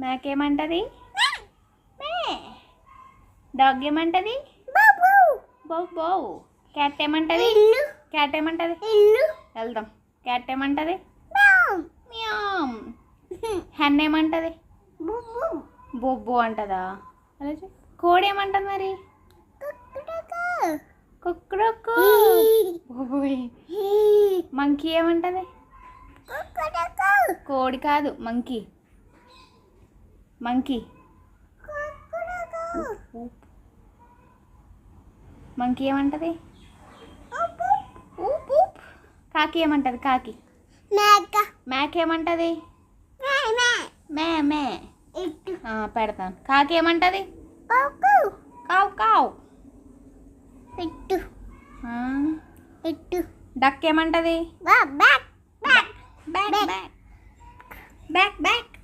మేక ఏమంటది? మే. డాగ్ ఏమంటది? బౌ బౌ. క్యాట్ ఏమంటది? క్యాట్ ఏమంటది? వెళ్దాం. క్యాట్ ఏమంటది? మ్యామ్. హెన్ ఏమంటది? బొబ్బు అంటదా? కోడి ఏమంటది మరి? కుక్కుడుకు. మంకీ ఏమంటది? కోడి కాదు, మంకీ. మంకీ మంకీ ఏమంటది? కాకి ఏమంటది? కాకి. మేక ఏమంటది? మే మే. పెడతాను. కాకి ఏమంటది? కావు కావు. డక్ ఏమంటది? Back back.